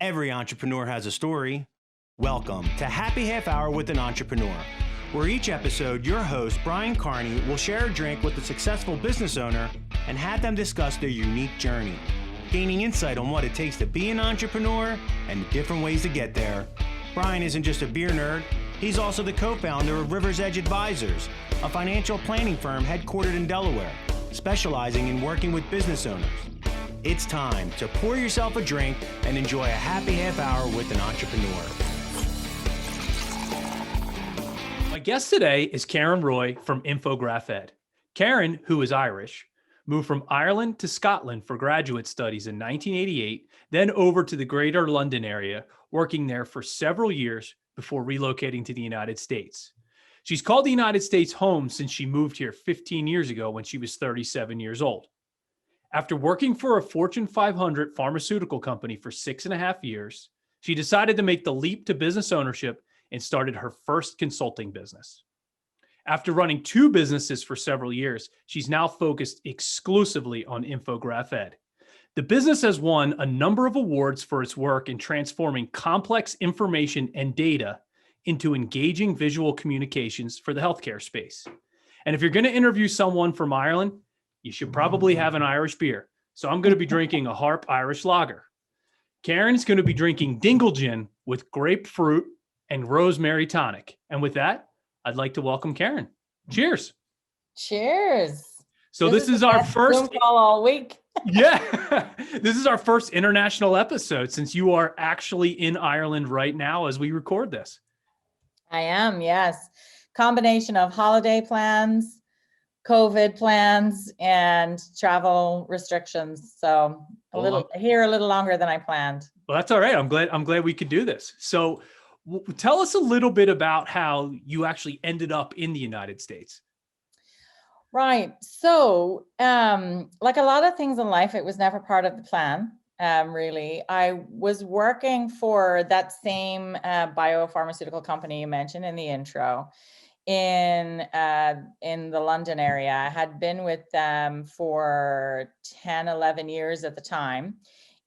Every entrepreneur has a story. Welcome to Happy Half Hour with an Entrepreneur, where each episode your host, Brian Carney, will share a drink with a successful business owner and have them discuss their unique journey, gaining insight on what it takes to be an entrepreneur and the different ways to get there. Brian isn't just a beer nerd, he's also the co-founder of River's Edge Advisors, a financial planning firm headquartered in Delaware, specializing in working with business owners. It's time to pour yourself a drink and enjoy a happy half hour with an entrepreneur. My guest today is Karen Roy from Infograph ED. Karen, who is Irish, moved from Ireland to Scotland for graduate studies in 1988, then over to the Greater London area, working there for several years before relocating to the United States. She's called the United States home since she moved here 15 years ago when she was 37 years old. After working for a Fortune 500 pharmaceutical company for 6.5 years, she decided to make the leap to business ownership and started her first consulting business. After running 2 businesses for several years, she's now focused exclusively on Infograph ED. The business has won a number of awards for its work in transforming complex information and data into engaging visual communications for the healthcare space. And if you're going to interview someone from Ireland, you should probably have an Irish beer. So I'm going to be drinking a Harp Irish Lager. Karen's going to be drinking Dingle Gin with grapefruit and rosemary tonic. And with that, I'd like to welcome Karen. Cheers. Cheers. So this is our first Zoom call all week. Yeah, this is our first international episode since you are actually in Ireland right now as we record this. I am, yes. Combination of holiday plans, COVID plans, and travel restrictions. So a little longer than I planned. Well, that's all right. I'm glad we could do this. So tell us a little bit about how you actually ended up in the United States. Right. So, like a lot of things in life, it was never part of the plan. Really, I was working for that same biopharmaceutical company you mentioned in the intro in the London area. I had been with them for 10, 11 years at the time.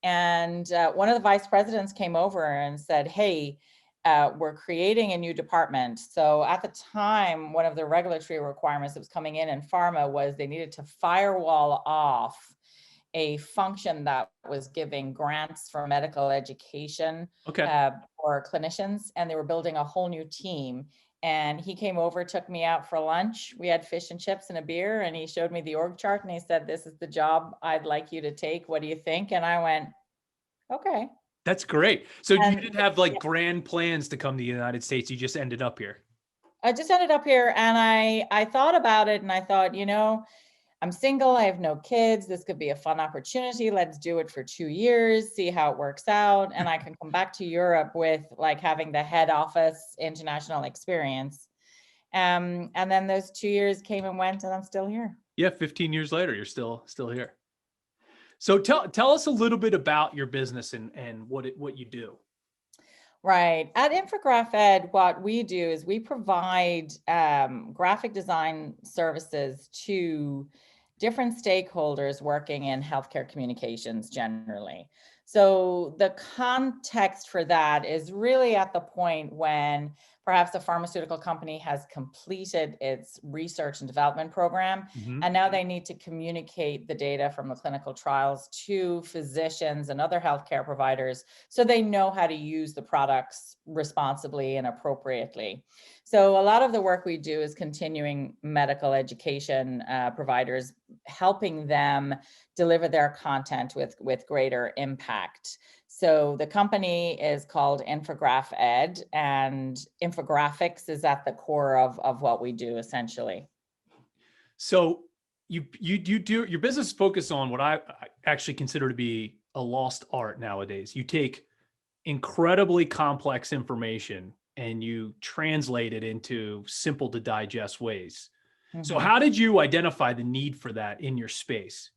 And one of the vice presidents came over and said, hey, we're creating a new department. So at the time, one of the regulatory requirements that was coming in pharma was they needed to firewall off a function that was giving grants for medical education for clinicians. And they were building a whole new team. And he came over, took me out for lunch. We had fish and chips and a beer, and he showed me the org chart and he said, this is the job I'd like you to take. What do you think? And I went, okay. That's great. So you didn't have grand plans to come to the United States. You just ended up here. I just ended up here, and I thought about it, and I thought, I'm single. I have no kids. This could be a fun opportunity. Let's do it for 2 years, see how it works out. And I can come back to Europe with having the head office international experience. And then those 2 years came and went, and I'm still here. Yeah. 15 years later, you're still here. So tell us a little bit about your business and what you do. Right. At Infograph ED, what we do is we provide graphic design services to different stakeholders working in healthcare communications generally. So the context for that is really at the point when perhaps a pharmaceutical company has completed its research and development program, and now they need to communicate the data from the clinical trials to physicians and other healthcare providers so they know how to use the products responsibly and appropriately. So a lot of the work we do is continuing medical education providers, helping them deliver their content with greater impact. So the company is called Infograph ED, and infographics is at the core of what we do essentially. So you do your business focus on what I actually consider to be a lost art nowadays. You take incredibly complex information and you translate it into simple to digest ways. So how did you identify the need for that in your space?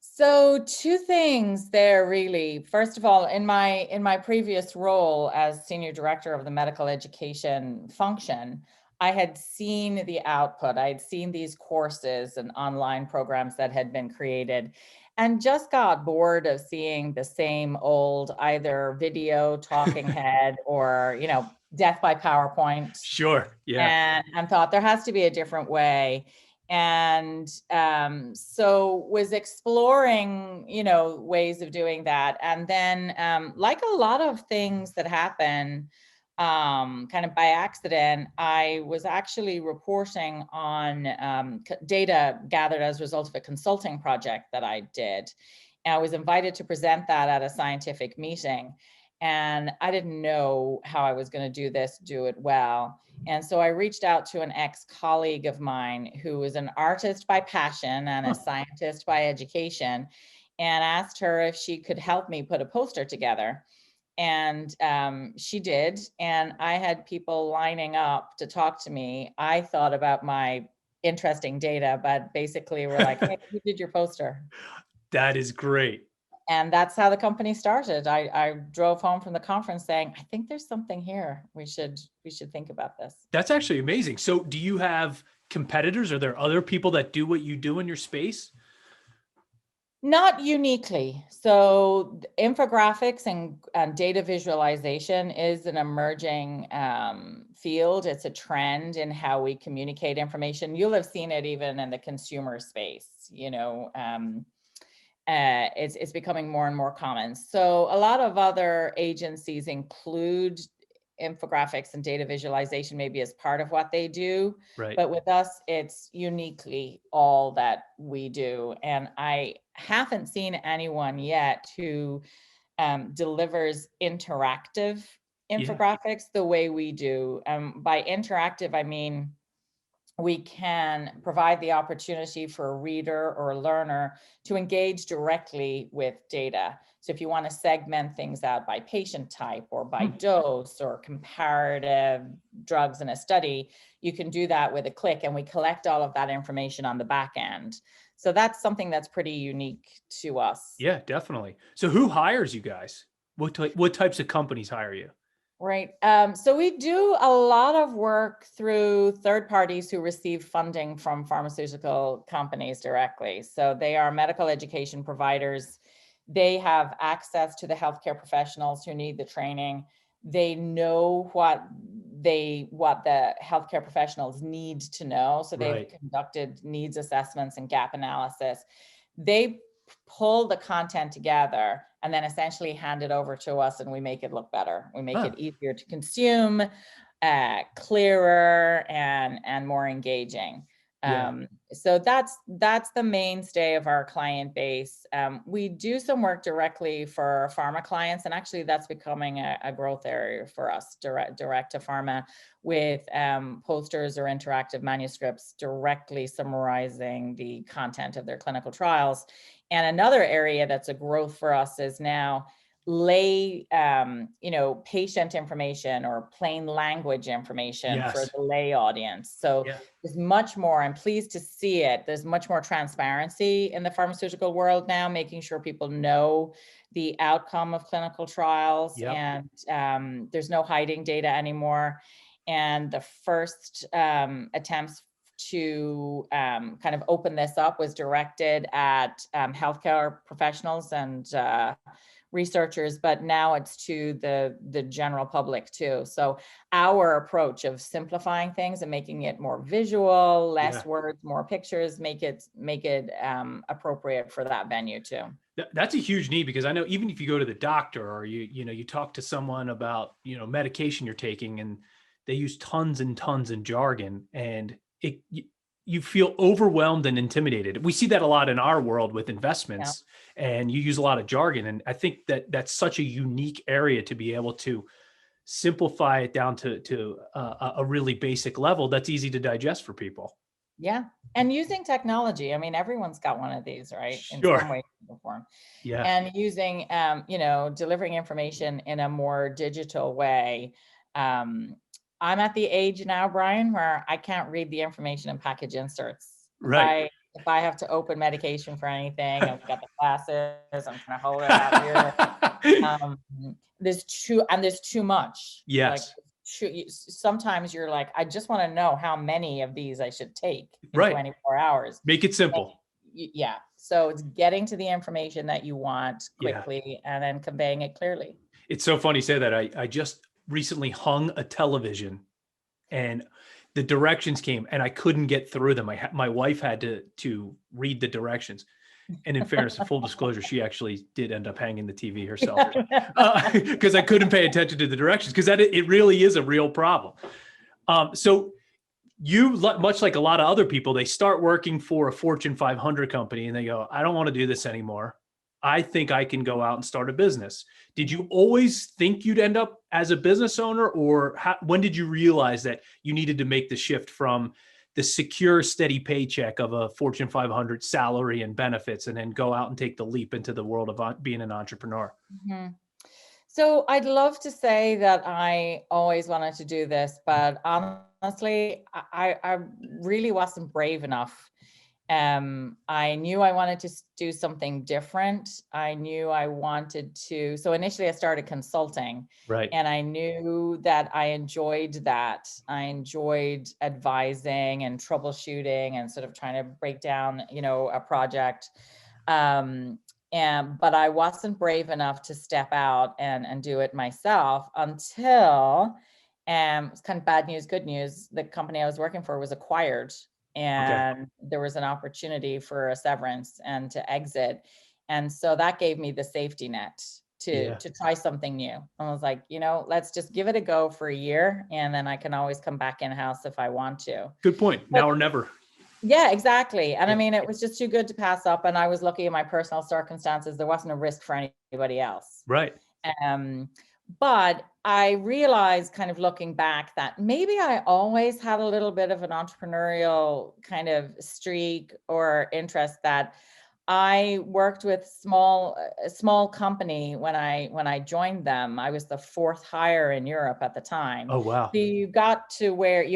So 2 things there really. First of all, in my previous role as senior director of the medical education function, I had seen the output. I had seen these courses and online programs that had been created. and just got bored of seeing the same old either video talking head or, death by PowerPoint, Sure. Yeah. and thought there has to be a different way. And so was exploring, ways of doing that. And then like a lot of things that happen kind of by accident, I was actually reporting on data gathered as a result of a consulting project that I did. And I was invited to present that at a scientific meeting. And I didn't know how I was going to do it well. And so I reached out to an ex-colleague of mine who was an artist by passion and a scientist by education, and asked her if she could help me put a poster together. And she did. And I had people lining up to talk to me. I thought about my interesting data, but basically we're like, hey, who did your poster? That is great. And that's how the company started. I drove home from the conference saying, I think there's something here. We should think about this. That's actually amazing. So do you have competitors? Are there other people that do what you do in your space? Not uniquely. So infographics and data visualization is an emerging field. It's a trend in how we communicate information. You'll have seen it even in the consumer space, it's becoming more and more common. So a lot of other agencies include infographics and data visualization maybe as part of what they do. Right. But with us, it's uniquely all that we do. And I haven't seen anyone yet who delivers interactive infographics the way we do. By interactive, I mean, we can provide the opportunity for a reader or a learner to engage directly with data. So if you want to segment things out by patient type or by dose or comparative drugs in a study, you can do that with a click, and we collect all of that information on the back end. So that's something that's pretty unique to us. Yeah, definitely. So who hires you guys? What types of companies hire you? Right. So we do a lot of work through third parties who receive funding from pharmaceutical companies directly. So they are medical education providers. They have access to the healthcare professionals who need the training. They know what the healthcare professionals need to know. So they've conducted needs assessments and gap analysis. They pull the content together and then essentially hand it over to us, and we make it look better. We make it easier to consume, clearer, and more engaging. So that's the mainstay of our client base. We do some work directly for pharma clients, and actually that's becoming a growth area for us, direct to pharma, with posters or interactive manuscripts directly summarizing the content of their clinical trials. And another area that's a growth for us is now lay, patient information or plain language information for the lay audience. So there's much more, I'm pleased to see it. There's much more transparency in the pharmaceutical world now, making sure people know the outcome of clinical trials, and there's no hiding data anymore. And the first attempts to kind of open this up was directed at healthcare professionals and researchers, but now it's to the general public too. So our approach of simplifying things and making it more visual, less words, more pictures, make it appropriate for that venue too. That's a huge need, because I know even if you go to the doctor or you talk to someone about medication you're taking, and they use tons and tons of jargon, and you feel overwhelmed and intimidated. We see that a lot in our world with investments, and you use a lot of jargon. And I think that that's such a unique area to be able to simplify it down to a really basic level that's easy to digest for people. Yeah. And using technology. I mean, everyone's got one of these, right? Sure. In some way or form. Yeah. And using, delivering information in a more digital way. I'm at the age now, Brian, where I can't read the information in package inserts. Right. If I have to open medication for anything, I've got the glasses, I'm trying to hold it out here. There's too much. Yes. Sometimes you're like, I just want to know how many of these I should take in Right. 24 hours. Make it simple. Yeah. So it's getting to the information that you want Yeah. quickly and then conveying it clearly. It's so funny you say that. I just recently hung a television and the directions came and I couldn't get through them. My wife had to read the directions. And in fairness, full disclosure, she actually did end up hanging the TV herself because I couldn't pay attention to the directions, because it really is a real problem. So you, much like a lot of other people, they start working for a Fortune 500 company and they go, I don't want to do this anymore. I think I can go out and start a business. Did you always think you'd end up as a business owner, or when did you realize that you needed to make the shift from the secure, steady paycheck of a Fortune 500 salary and benefits and then go out and take the leap into the world of being an entrepreneur? Mm-hmm. So I'd love to say that I always wanted to do this, but honestly, I really wasn't brave enough. I knew I wanted to do something different. I knew I wanted to. So initially I started consulting, Right. and I knew that I enjoyed that. I enjoyed advising and troubleshooting and sort of trying to break down, a project. But I wasn't brave enough to step out and do it myself until, it's kind of bad news, good news. The company I was working for was acquired, and there was an opportunity for a severance and to exit. And so that gave me the safety net to try something new. I was like, let's just give it a go for a year, and then I can always come back in-house if I want to. Good point. Now or never. Yeah, exactly. And I mean, it was just too good to pass up. And I was lucky in my personal circumstances. There wasn't a risk for anybody else. Right. But I realized, kind of looking back, that maybe I always had a little bit of an entrepreneurial kind of streak or interest. That I worked with a small company when I joined them. I was the fourth hire in Europe at the time. Oh, wow. So you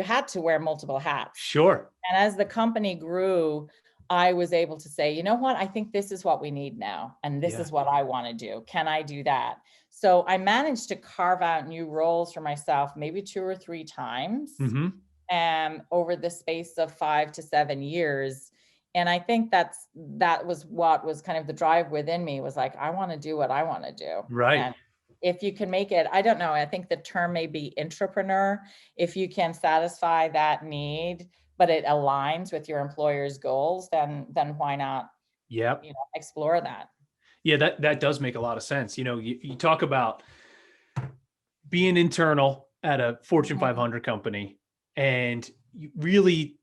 had to wear multiple hats. Sure. And as the company grew, I was able to say, you know what, I think this is what we need now. And this is what I want to do. Can I do that? So I managed to carve out new roles for myself, maybe 2 or 3 times, over the space of 5 to 7 years. And I think that was what was kind of the drive within me, was like, I want to do what I want to do. Right. And if you can make it, I don't know, I think the term may be intrapreneur. If you can satisfy that need, but it aligns with your employer's goals, then why not? Yep. Explore that. Yeah, that does make a lot of sense. You talk about being internal at a Fortune 500 company, and you really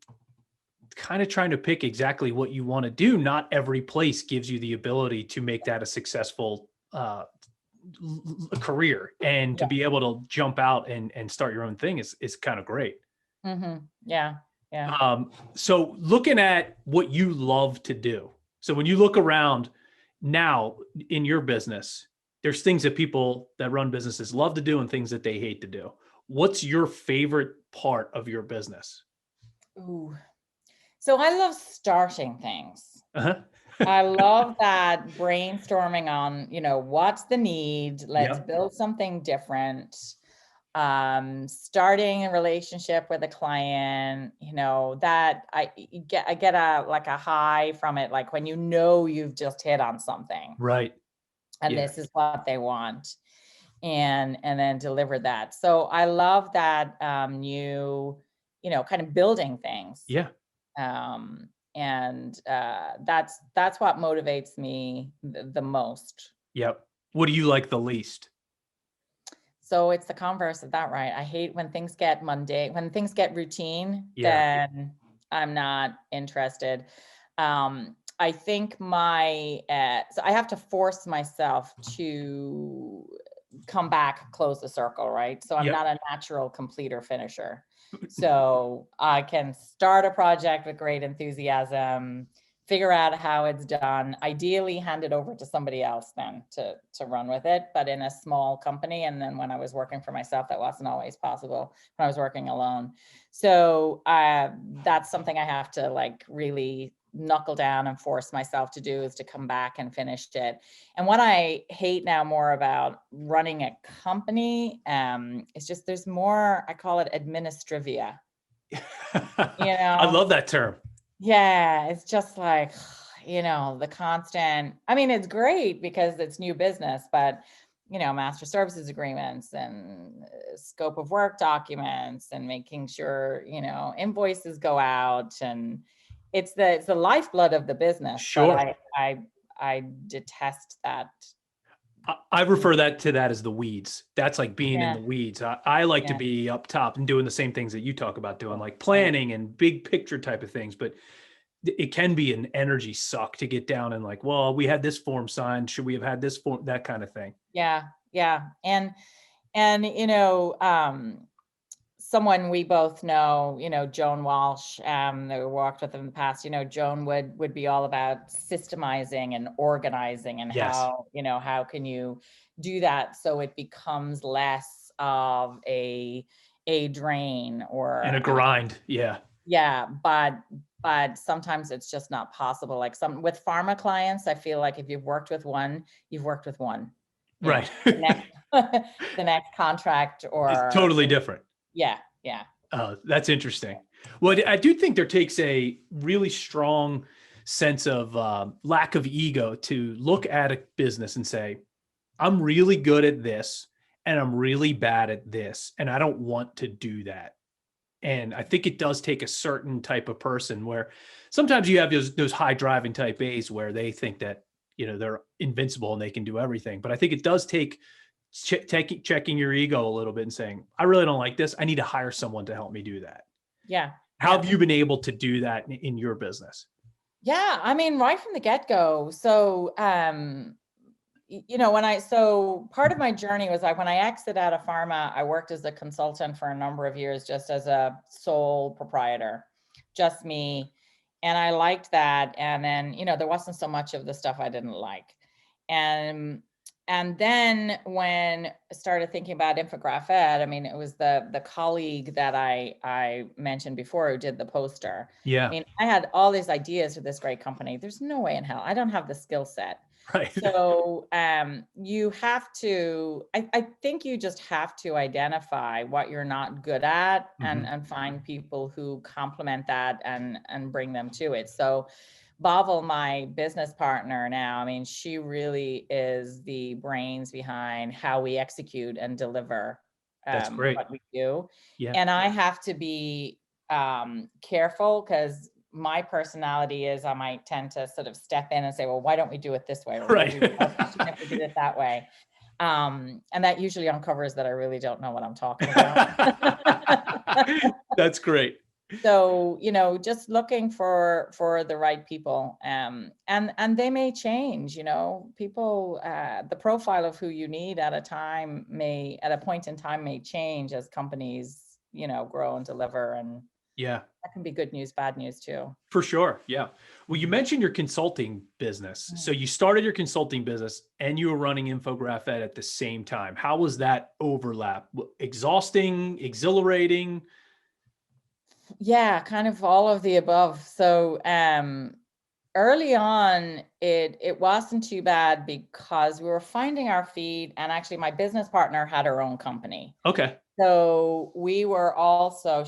kind of trying to pick exactly what you want to do. Not every place gives you the ability to make that a successful career, and to be able to jump out and start your own thing is kind of great. Yeah. So looking at what you love to do. So when you look around now in your business, there's things that people that run businesses love to do and things that they hate to do. What's your favorite part of your business? Ooh. So I love starting things. I love that brainstorming on, what's the need? Let's build something different. Starting a relationship with a client, that I get a high from it, like when you've just hit on something. Right. And this is what they want, and then deliver that. So I love that kind of building things. Yeah. And that's what motivates me the most. Yep. What do you like the least? So it's the converse of that, right? I hate when things get mundane, when things get routine, then I'm not interested. I think so I have to force myself to come back, close the circle, right? So I'm not a natural completer finisher. So I can start a project with great enthusiasm, figure out how it's done, ideally hand it over to somebody else then to run with it, but in a small company. And then when I was working for myself, that wasn't always possible when I was working alone. So that's something I have to really knuckle down and force myself to do, is to come back and finish it. And what I hate now more about running a company, is just there's more, I call it administrivia. I love that term. Yeah, it's just like, the constant, I mean, it's great because it's new business, but master services agreements and scope of work documents and making sure, invoices go out, and it's the lifeblood of the business. Sure. But I detest that. I refer to that as the weeds. That's like being in Yeah. the weeds. I like to Yeah. be up top and doing the same things that you talk about doing, like planning and big picture type of things. But it can be an energy suck to get down and like, well, we had this form signed. Should we have had this form? That kind of thing. Yeah. Yeah. And someone we both know, Joan Walsh, that we worked with in the past, Joan would be all about systemizing and organizing, and Yes. how can you do that so it becomes less of a drain or And a grind. Yeah. yeah, but sometimes it's just not possible. Like with pharma clients, I feel like if you've worked with one, you've worked with one. Right. The next contract or It's totally different. Yeah. That's interesting. Well, I do think there takes a really strong sense of lack of ego to look at a business and say, I'm really good at this and I'm really bad at this, and I don't want to do that. And I think it does take a certain type of person where sometimes you have those high driving type A's where they think that, they're invincible and they can do everything. But I think it does take checking your ego a little bit and saying, I really don't like this. I need to hire someone to help me do that. Yeah. How have you been able to do that in your business? Yeah. I mean, right from the get-go. So, so part of my journey was like when I exited out of pharma, I worked as a consultant for a number of years, just as a sole proprietor, just me. And I liked that. And then, there wasn't so much of the stuff I didn't like. And then when I started thinking about Infograph ED, I mean, it was the colleague that I mentioned before who did the poster. Yeah. I mean, I had all these ideas for this great company. There's no way in hell. I don't have the skill set. Right. So you have to, I think you just have to identify what you're not good at and find people who complement that and bring them to it. So Bavel, my business partner now, I mean, she really is the brains behind how we execute and deliver That's great. what we do. Yeah. And I have to be careful because my personality is I might tend to sort of step in and say, well, why don't we do it this way? Or right. if we did it that way. And that usually uncovers that I really don't know what I'm talking about. That's great. So, just looking for the right people, and they may change, people, the profile of who you need at a point in time may change as companies, grow and deliver. And yeah, that can be good news, bad news too. For sure. Yeah. Well, you mentioned your consulting business. So you started your consulting business and you were running Infograph ED at the same time. How was that overlap? Exhausting, exhilarating? Yeah, kind of all of the above. So early on, it wasn't too bad because we were finding our feet, and actually my business partner had her own company. Okay. So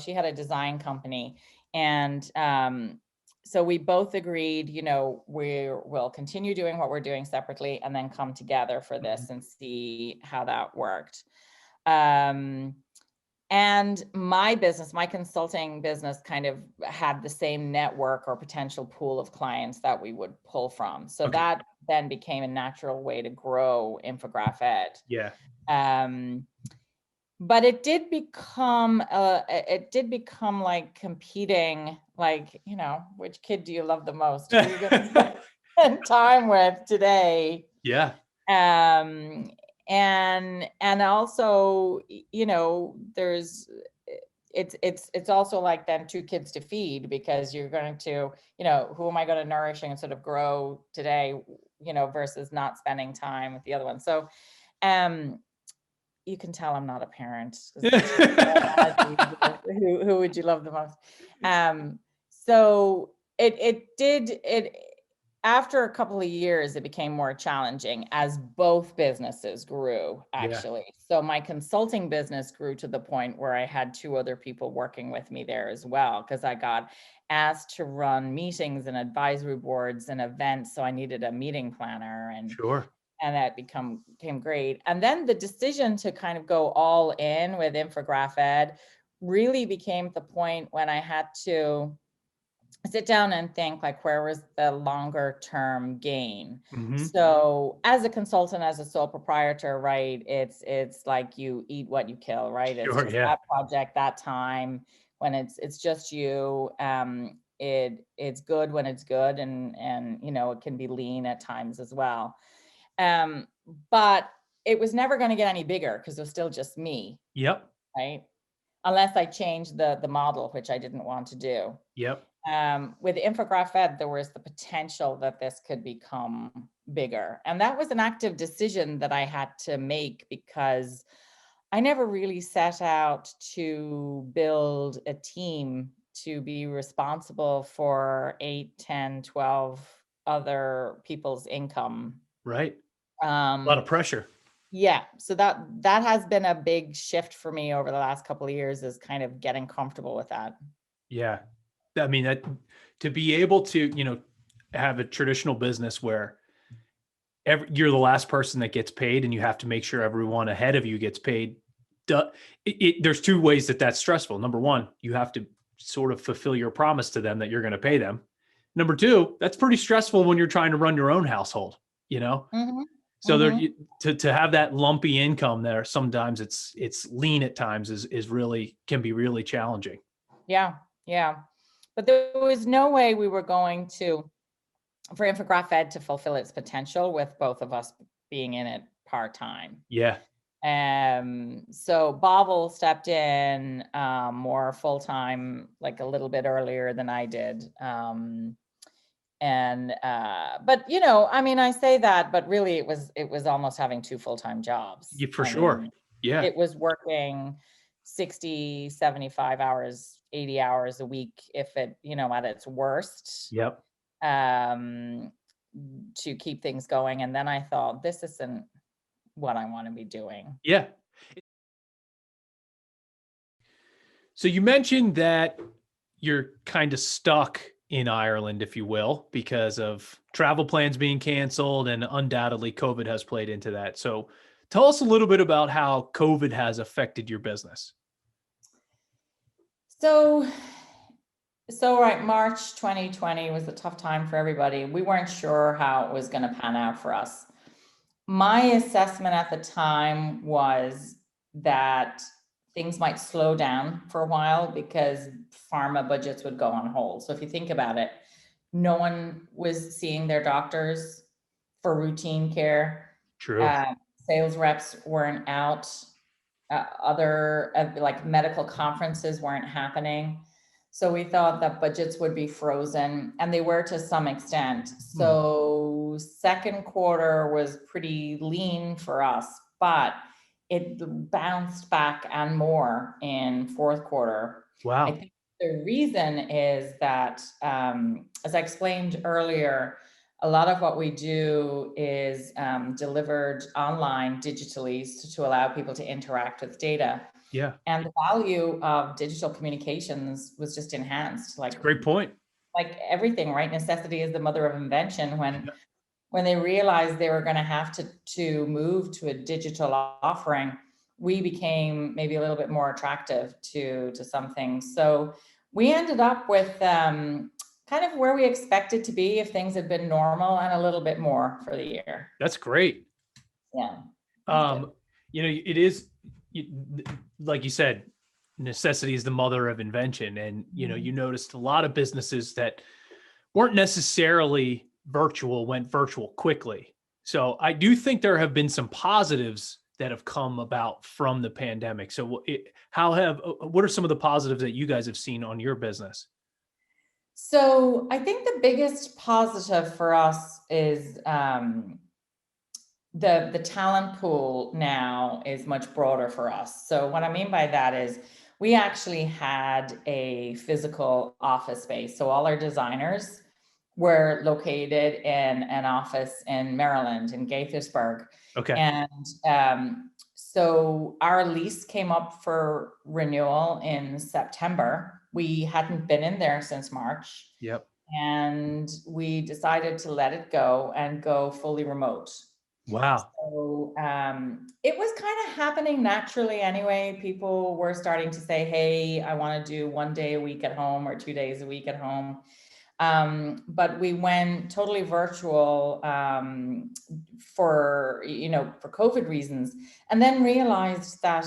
she had a design company, and so we both agreed, we'll continue doing what we're doing separately and then come together for this and see how that worked. And my consulting business kind of had the same network or potential pool of clients that we would pull from. So that then became a natural way to grow Infograph ED. Yeah. But it did become like competing, like, which kid do you love the most? Who are you going to spend time with today? Yeah. And also, it's also like then two kids to feed, because you're going to, who am I going to nourish and sort of grow today, versus not spending time with the other one. So, you can tell I'm not a parent. Who would you love the most? So after a couple of years, it became more challenging as both businesses grew, Yeah, actually. So my consulting business grew to the point where I had two other people working with me there as well, because I got asked to run meetings and advisory boards and events. So I needed a meeting planner, sure. and that became great. And then the decision to kind of go all in with Infograph Ed really became the point when I had to sit down and think, like, where was the longer term gain? Hmm. So as a consultant, as a sole proprietor, right, it's like you eat what you kill, right? It's Sure. just Yeah. that project, that time. When it's just you, it's good when it's good, and it can be lean at times as well. um but it was never going to get any bigger because it was still just me, Yep. right? Unless I changed the model, which I didn't want to do. Yep. With Infograph Ed, there was the potential that this could become bigger. And that was an active decision that I had to make, because I never really set out to build a team to be responsible for 8, 10, 12 other people's income. Right. A lot Um, of pressure. yeah, so that has been a big shift for me over the last couple of years, is kind of getting comfortable with that. Yeah. I mean, that to be able to, have a traditional business where you're the last person that gets paid and you have to make sure everyone ahead of you gets paid. There's two ways that that's stressful. Number one, you have to sort of fulfill your promise to them that you're going to pay them. Number two, that's pretty stressful when you're trying to run your own household, you know? Hmm. So there, Hmm. to have that lumpy income there, sometimes it's lean at times is really can be really challenging. Yeah, yeah. But there was no way we were going to, for Infograph Ed to fulfill its potential with both of us being in it part-time. Yeah. So Bobble stepped in more full-time, like a little bit earlier than I did. But I mean, I say that, but really it was almost having two full-time jobs. Yeah, for I sure. mean, Yeah. it was working 60, 75 hours, 80 hours a week, if it, at its worst, Yep. um, to keep things going. And then I thought, this isn't what I want to be doing. Yeah. So you mentioned that you're kind of stuck in Ireland, if you will, because of travel plans being canceled, and undoubtedly COVID has played into that. So tell us a little bit about how COVID has affected your business. So, right, March 2020 was a tough time for everybody. We weren't sure how it was going to pan out for us. My assessment at the time was that things might slow down for a while because pharma budgets would go on hold. So if you think about it, no one was seeing their doctors for routine care. True. Uh, Sales reps weren't out. Other like medical conferences weren't happening. So we thought that budgets would be frozen, and they were to some extent. So second quarter was pretty lean for us, but it bounced back and more in fourth quarter. I Wow. think the reason is that, as I explained earlier, a lot of what we do is delivered online digitally to allow people to interact with data. Yeah. And the value of digital communications was just enhanced, It's a great point. like everything, right? Necessity is the mother of invention. When they realized they were going to have to move to a digital offering, we became maybe a little bit more attractive to some things. So we ended up with kind of where we expected to be if things had been normal, and a little bit more for the year. That's great. Yeah, that's good. It is like you said, necessity is the mother of invention. And, you noticed a lot of businesses that weren't necessarily virtual went virtual quickly. So I do think there have been some positives that have come about from the pandemic. So what are some of the positives that you guys have seen on your business? So I think the biggest positive for us is the talent pool now is much broader for us. So what I mean by that is we actually had a physical office space. So all our designers we're located in an office in Maryland, in Gaithersburg. Okay. And so our lease came up for renewal in September. We hadn't been in there since March. Yep. And we decided to let it go and go fully remote. Wow. So it was kind of happening naturally anyway. People were starting to say, hey, I want to do 1 day a week at home or 2 days a week at home. But we went totally virtual for COVID reasons, and then realized that,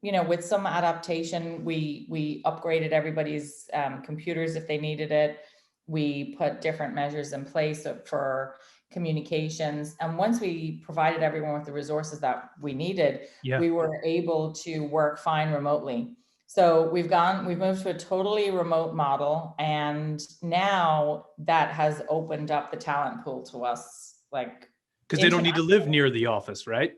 with some adaptation, we upgraded everybody's computers if they needed it. We put different measures in place for communications. And once we provided everyone with the resources that we needed, we were able to work fine remotely. So we've moved to a totally remote model, and now that has opened up the talent pool to us, because they don't need to live near the office, right?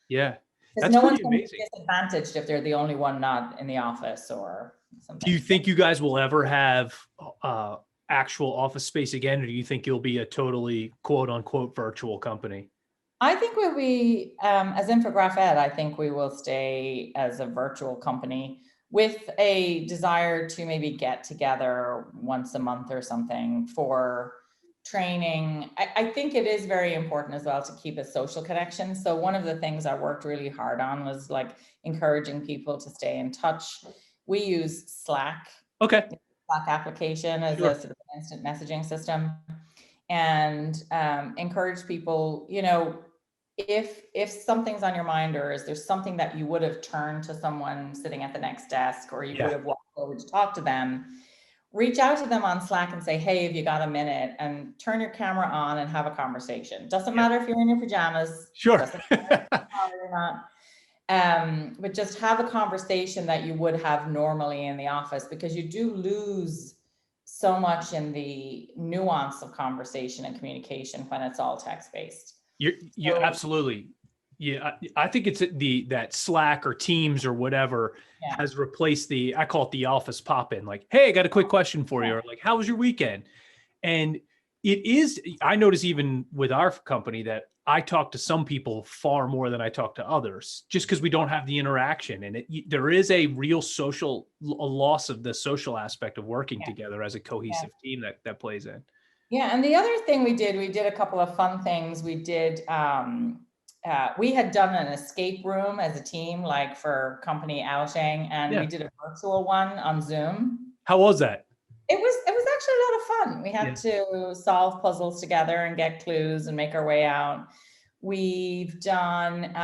Yeah. That's no one's pretty amazing. Disadvantaged if they're the only one not in the office or something. Do you think you guys will ever have actual office space again, or do you think you'll be a totally quote unquote virtual company? I think we'll be, as Infograph ED, I think we will stay as a virtual company with a desire to maybe get together once a month or something for training. I think it is very important as well to keep a social connection. So one of the things I worked really hard on was encouraging people to stay in touch. We use Slack. Okay. Slack application as a sort of instant messaging system, and encourage people, if something's on your mind, or is there something that you would have turned to someone sitting at the next desk, or you would have walked over to talk to them, reach out to them on Slack and say, hey, have you got a minute? And turn your camera on and have a conversation. Doesn't matter if you're in your pajamas. Doesn't matter if you're not. But just have a conversation that you would have normally in the office, because you do lose so much in the nuance of conversation and communication when it's all text-based. You absolutely. Yeah. I think it's that Slack or Teams or whatever has replaced I call it the office pop-in, hey, I got a quick question for you. Or how was your weekend? And I notice even with our company that I talk to some people far more than I talk to others, just because we don't have the interaction. And there is a real a loss of the social aspect of working together as a cohesive team that plays in. Yeah, and the other thing we did a couple of fun things. We did, we had done an escape room as a team, for company outing, and we did a virtual one on Zoom. How was that? It was actually a lot of fun. We had to solve puzzles together and get clues and make our way out. We've done,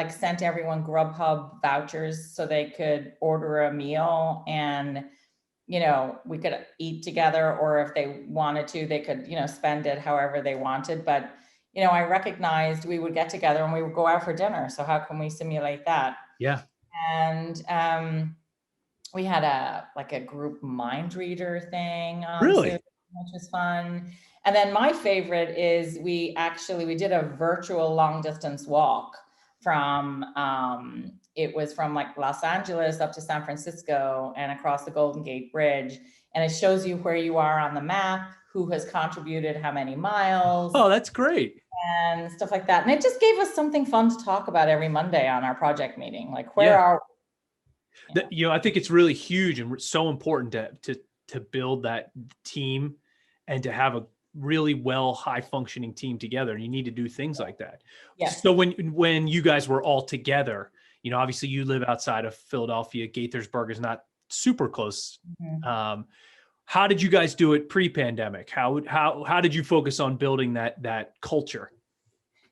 sent everyone Grubhub vouchers so they could order a meal, and we could eat together, or if they wanted to, they could, spend it however they wanted. But, I recognized we would get together and we would go out for dinner. So how can we simulate that? Yeah. And we had a group mind reader thing on Really? Zoom, which was fun. And then my favorite is we did a virtual long distance walk from, it was from Los Angeles up to San Francisco and across the Golden Gate Bridge. And it shows you where you are on the map, who has contributed how many miles. Oh, that's great. And stuff like that. And it just gave us something fun to talk about every Monday on our project meeting. Where are we? I think it's really huge and so important to build that team and to have a really high functioning team together. And you need to do things like that. Yes. So when you guys were all together, obviously you live outside of Philadelphia. Gaithersburg is not super close. Mm-hmm. How did you guys do it pre-pandemic? How did you focus on building that culture?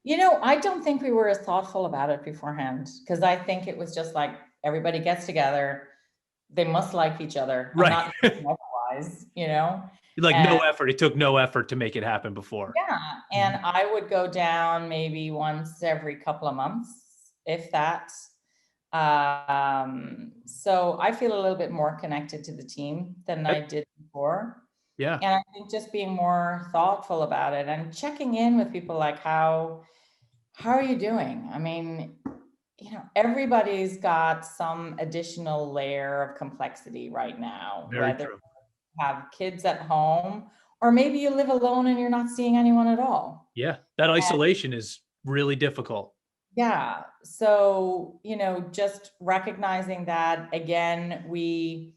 I don't think we were as thoughtful about it beforehand, because I think it was just everybody gets together. They must like each other. Right. Not otherwise, no effort. It took no effort to make it happen before. Yeah. And I would go down maybe once every couple of months, if that. So I feel a little bit more connected to the team than I did before. Yeah. And I think just being more thoughtful about it and checking in with people, how are you doing? I mean, everybody's got some additional layer of complexity right now, Very whether true. you have kids at home or maybe you live alone and you're not seeing anyone at all. Yeah. That isolation is really difficult. Yeah. So, just recognizing that, again, we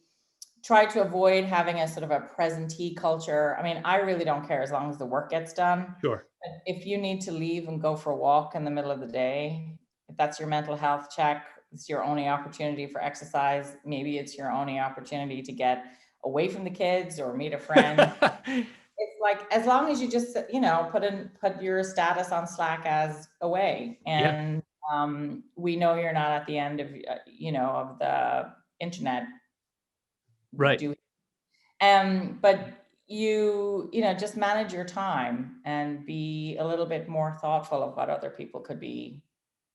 try to avoid having a sort of a presentee culture. I mean, I really don't care as long as the work gets done. Sure. But if you need to leave and go for a walk in the middle of the day, if that's your mental health check, it's your only opportunity for exercise. Maybe it's your only opportunity to get away from the kids or meet a friend. It's like, as long as you just, put your status on Slack as away, Yeah. and we know you're not at the end of, of the internet. Right. But just manage your time and be a little bit more thoughtful of what other people could be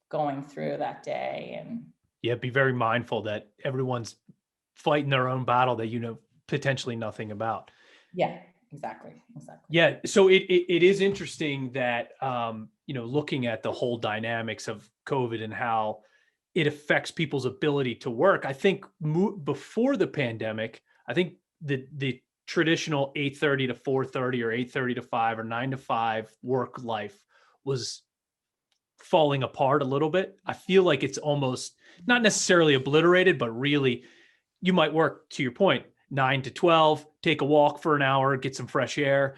going through that day. And Yeah. Be very mindful that everyone's fighting their own battle that you know potentially nothing about. yeah, exactly. Yeah. So it is interesting that looking at the whole dynamics of COVID and how it affects people's ability to work. I think before the pandemic, I think the traditional 8:30 to 4:30 or 8:30 to 5 or 9 to 5 work life was falling apart a little bit. I feel like it's almost not necessarily obliterated, but really you might work, to your point, 9 to 12, take a walk for an hour, get some fresh air,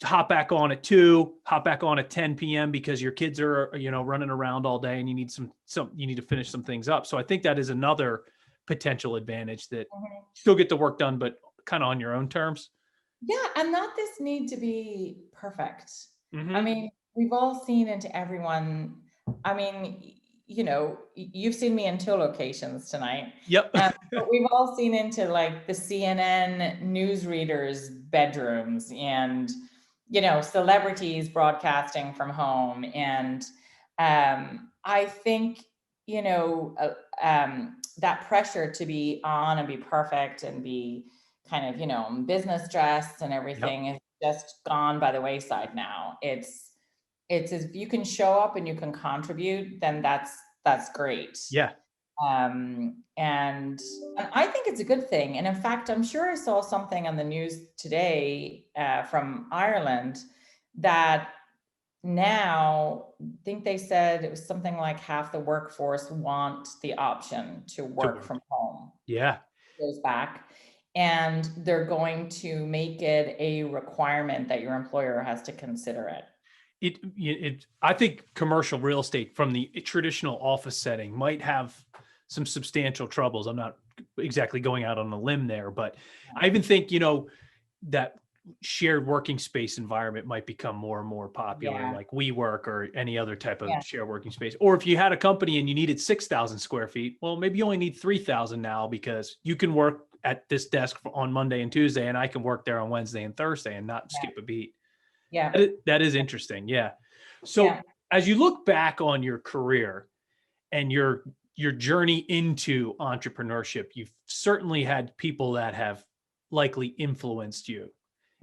hop back on at 2, hop back on at 10 p.m. because your kids are, running around all day and you need you need to finish some things up. So I think that is another potential advantage, that Mhm. still get the work done, but kind of on your own terms. Yeah, and not this need to be perfect. Mm-hmm. I mean, we've all seen into everyone. I mean, you've seen me in 2 locations tonight. Yep. But we've all seen into like the CNN newsreaders' bedrooms, and celebrities broadcasting from home. And I think that pressure to be on and be perfect and be kind of business dress and Yep. everything is just gone by the wayside now. It's if you can show up and you can contribute, then that's great. Yeah. And I think it's a good thing. And in fact, I'm sure I saw something on the news today from Ireland that now, I think they said it was something like half the workforce want the option to work from home. Yeah. Goes back, and they're going to make it a requirement that your employer has to consider it. I think commercial real estate from the traditional office setting might have some substantial troubles. I'm not exactly going out on a limb there, but I even think, that shared working space environment might become more and more popular, Yeah. like WeWork or any other type of Yeah. shared working space. Or if you had a company and you needed 6,000 square feet, well, maybe you only need 3,000 now, because you can work at this desk on Monday and Tuesday, and I can work there on Wednesday and Thursday and not skip a beat. Yeah. That is interesting. Yeah. So Yeah. as you look back on your career and your journey into entrepreneurship, you've certainly had people that have likely influenced you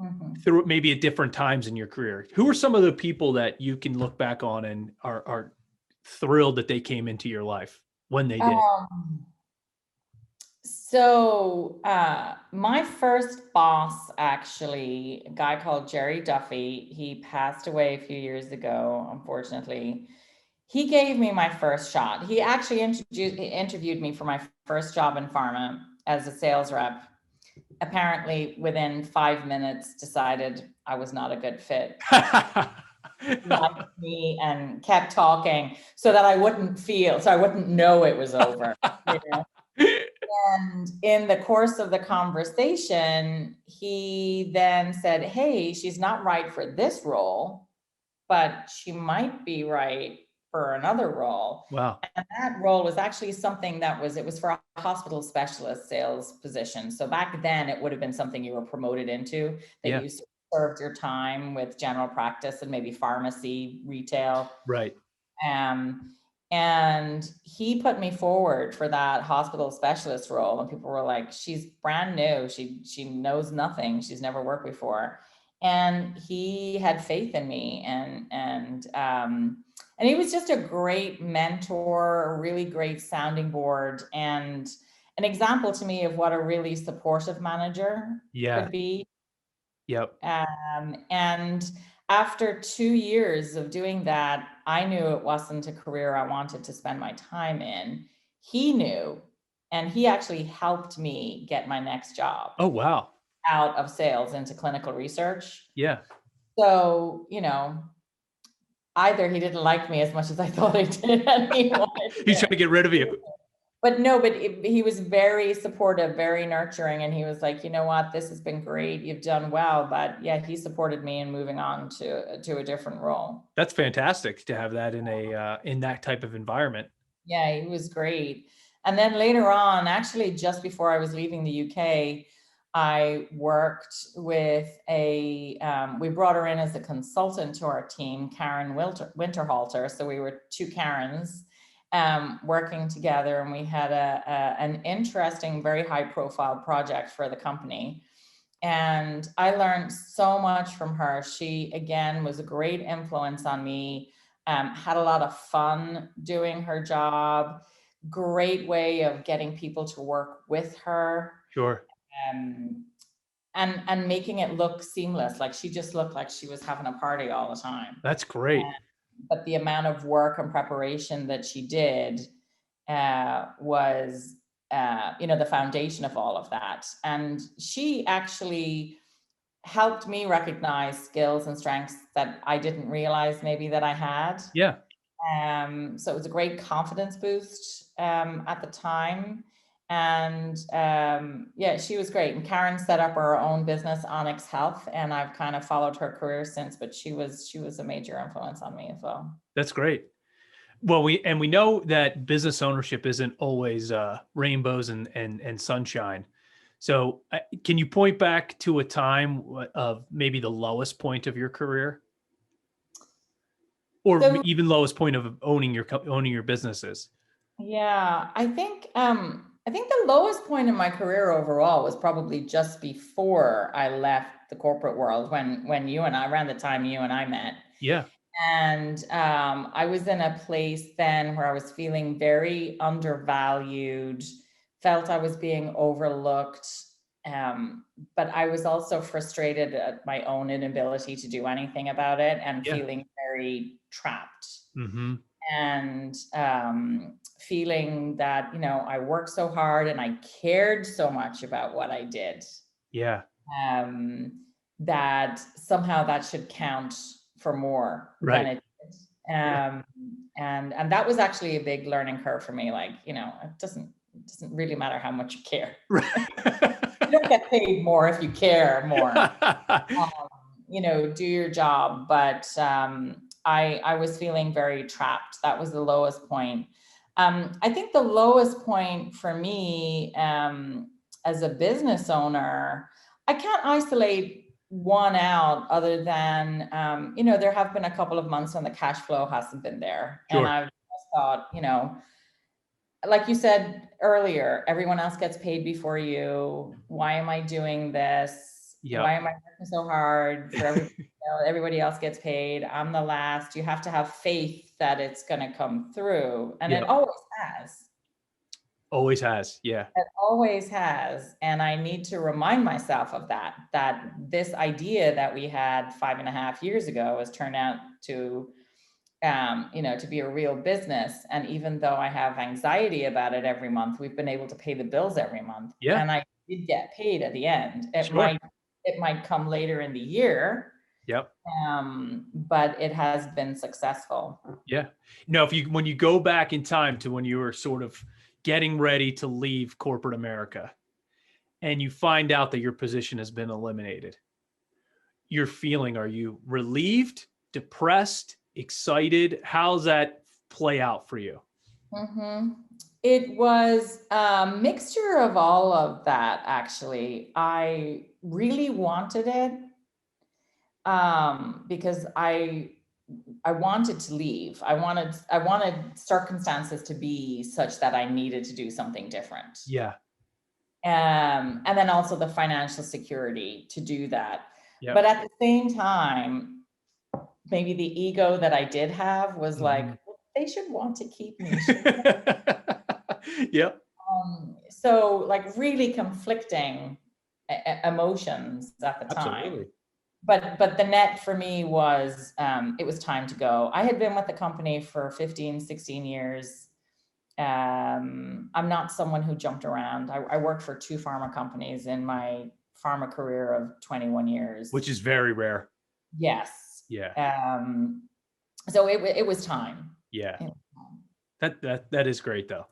Mhm. through maybe at different times in your career. Who are some of the people that you can look back on and are thrilled that they came into your life when they did? So my first boss, actually, a guy called Jerry Duffy, he passed away a few years ago, unfortunately. He gave me my first shot. He actually interviewed me for my first job in pharma as a sales rep. Apparently, within 5 minutes, decided I was not a good fit. Liked me and kept talking so that I wouldn't know it was over. And in the course of the conversation, he then said, "Hey, she's not right for this role, but she might be right for another role." Wow. And that role was actually something it was for a hospital specialist sales position. So back then it would have been something you were promoted into, that Yeah. you served your time with general practice and maybe pharmacy, retail. Right. And he put me forward for that hospital specialist role, and people were like, "She's brand new. She knows nothing. She's never worked before." And he had faith in me, and he was just a great mentor, a really great sounding board, and an example to me of what a really supportive manager Yeah. could be. Yep. And after 2 years of doing that, I knew it wasn't a career I wanted to spend my time in. He knew, and he actually helped me get my next job Oh, wow. out of sales into clinical research. Yeah. So, either he didn't like me as much as I thought he did, and he wanted He's trying to get rid of you. But no, he was very supportive, very nurturing. And he was like, you know what, this has been great. You've done well. But yeah, he supported me in moving on to a different role. That's fantastic to have that in that type of environment. Yeah, he was great. And then later on, actually, just before I was leaving the UK, I worked with we brought her in as a consultant to our team, Karen Winterhalter. So we were two Karens working together, and we had an interesting, very high profile project for the company. And I learned so much from her. She, again, was a great influence on me, had a lot of fun doing her job, great way of getting people to work with her. Sure. And making it look seamless. Like she just looked like she was having a party all the time. That's great. But the amount of work and preparation that she did was, the foundation of all of that. And she actually helped me recognize skills and strengths that I didn't realize maybe that I had. Yeah. So it was a great confidence boost at the time. And she was great. And Karen set up her own business, Onyx Health, and I've kind of followed her career since. But she was a major influence on me as well. That's great. Well, we know that business ownership isn't always rainbows and sunshine. So, can you point back to a time of maybe the lowest point of your career, or even lowest point of owning your businesses? Yeah, I think the lowest point in my career overall was probably just before I left the corporate world, when you and I, around the time you and I met. Yeah. And I was in a place then where I was feeling very undervalued, felt I was being overlooked. But I was also frustrated at my own inability to do anything about it, and feeling very trapped. Mm-hmm. And feeling that, I worked so hard and I cared so much about what I did. Yeah. That somehow that should count for more than it did. And that was actually a big learning curve for me. Like, it doesn't really matter how much you care. You don't get paid more if you care more. Do your job. But I was feeling very trapped. That was the lowest point. I think the lowest point for me as a business owner, I can't isolate one out other than, there have been a couple of months when the cash flow hasn't been there. Sure. And I've just thought, like you said earlier, everyone else gets paid before you. Why am I doing this? Yep. Why am I working so hard for everybody? Everybody else gets paid. I'm the last. You have to have faith that it's going to come through. And it always has. Always has. Yeah. It always has. And I need to remind myself of that this idea that we had 5.5 years ago has turned out to, to be a real business. And even though I have anxiety about it every month, we've been able to pay the bills every month. Yeah. And I did get paid at the end. It might come later in the year. Yep. But it has been successful. Yeah. When you go back in time to when you were sort of getting ready to leave corporate America and you find out that your position has been eliminated, your feeling, are you relieved, depressed, excited? How's that play out for you? Mm-hmm. It was a mixture of all of that, actually. I really wanted it. Because I wanted to leave. I wanted circumstances to be such that I needed to do something different. Yeah. And then also the financial security to do that. Yep. But at the same time, maybe the ego that I did have was like, well, they should want to keep me. Yep. So like really conflicting emotions at the time. Absolutely. but the net for me was, it was time to go. I had been with the company for 15, 16 years. I'm not someone who jumped around. I worked for 2 pharma companies in my pharma career of 21 years. Which is very rare. Yes. Yeah. So it was time. Yeah. That is great though.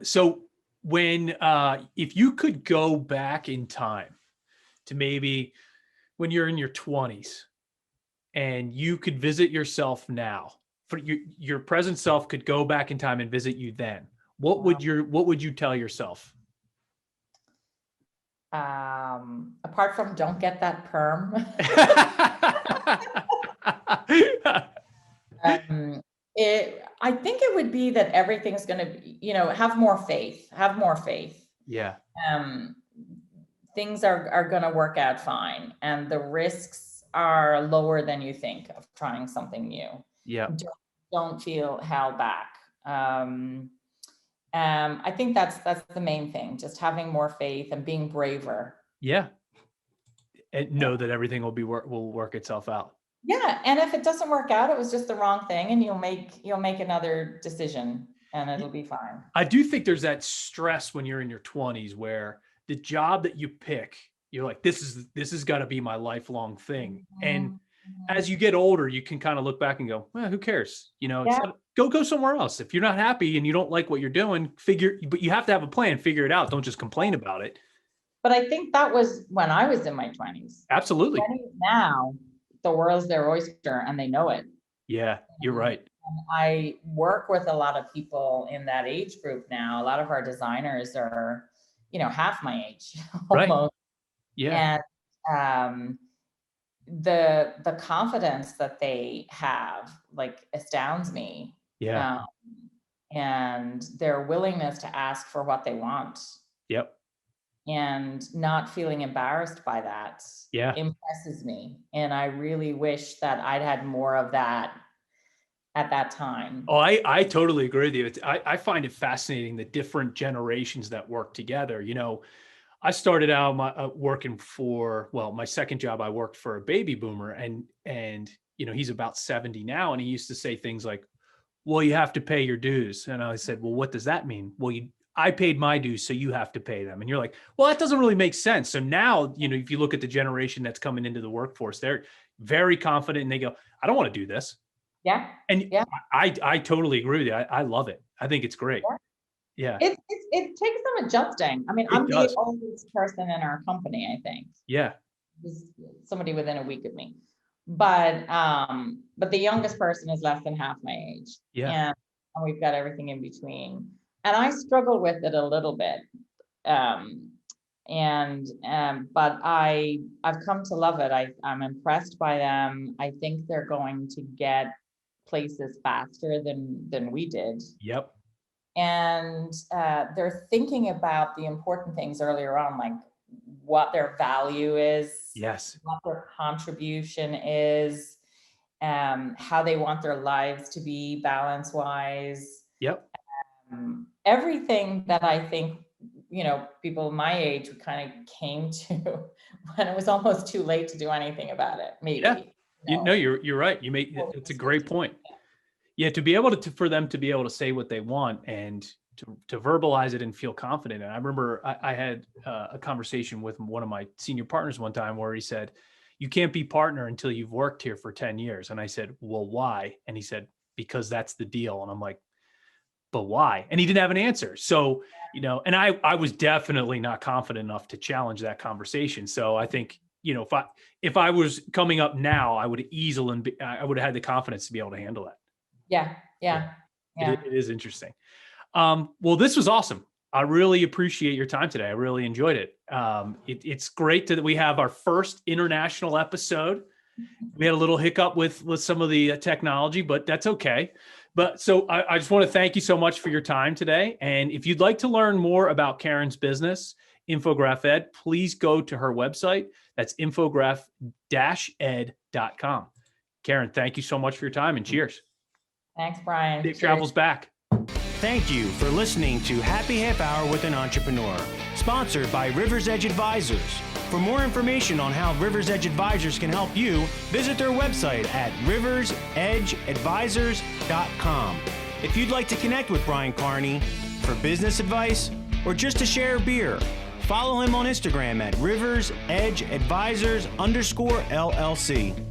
So when, if you could go back in time to maybe when you're in your 20s and you could visit yourself now, for your present self could go back in time and visit you then, what would you tell yourself? Apart from don't get that perm. I think it would be that everything's going to, have more faith, Yeah. Things are going to work out fine. And the risks are lower than you think of trying something new. Yeah. Don't feel held back. I think that's the main thing, just having more faith and being braver. Yeah. And know that everything will work itself out. Yeah. And if it doesn't work out, it was just the wrong thing, and you'll make another decision and it'll be fine. I do think there's that stress when you're in your 20s where the job that you pick, you're like, this is got to be my lifelong thing. And as you get older, you can kind of look back and go, well, who cares? Go somewhere else. If you're not happy and you don't like what you're doing, but you have to have a plan, figure it out. Don't just complain about it. But I think that was when I was in my 20s. Absolutely. Now the world's their oyster and they know it. Yeah, you're right. And I work with a lot of people in that age group now. A lot of our designers are, half my age. Right. Almost. Yeah. And the confidence that they have astounds me. Yeah. And their willingness to ask for what they want. Yep. And not feeling embarrassed by that impresses me. And I really wish that I'd had more of that at that time. Oh, I totally agree with you. I find it fascinating, the different generations that work together. I started out working for, my second job, I worked for a baby boomer, and he's about 70 now. And he used to say things like, well, you have to pay your dues. And I said, well, what does that mean? Well, I paid my dues, so you have to pay them. And you're like, well, that doesn't really make sense. So now, if you look at the generation that's coming into the workforce, they're very confident and they go, I don't want to do this. Yeah. And I totally agree with you. I love it. I think it's great. Yeah. It takes some adjusting. I mean, I'm the oldest person in our company, I think. Yeah. There's somebody within a week of me. But the youngest person is less than half my age. Yeah. And we've got everything in between. And I struggle with it a little bit. But I've come to love it. I'm impressed by them. I think they're going to get places faster than we did. Yep. And they're thinking about the important things earlier on, like what their value is. Yes. What their contribution is, how they want their lives to be balance-wise. Yep. Everything that I think, people my age kind of came to when it was almost too late to do anything about it. Maybe. Yeah. You're right. It's a great point. Yeah. To be able for them to be able to say what they want and to verbalize it and feel confident. And I remember I had a conversation with one of my senior partners one time where he said, you can't be partner until you've worked here for 10 years. And I said, well, why? And he said, because that's the deal. And I'm like, but why? And he didn't have an answer. So, and I was definitely not confident enough to challenge that conversation. So I think, if I was coming up now, I would have had the confidence to be able to handle that. Yeah. It is interesting. Well, this was awesome. I really appreciate your time today. I really enjoyed it. It's great that we have our first international episode. We had a little hiccup with some of the technology, but that's okay. But so I just want to thank you so much for your time today. And if you'd like to learn more about Karen's business, Infograph Ed, please go to her website. That's infograph-ed.com. Karen, thank you so much for your time and cheers. Thanks, Brian. Safe travels back. Thank you for listening to Happy Half Hour with an Entrepreneur, sponsored by River's Edge Advisors. For more information on how Rivers Edge Advisors can help you, visit their website at riversedgeadvisors.com. If you'd like to connect with Brian Carney for business advice or just to share a beer, follow him on Instagram at riversedgeadvisors_LLC.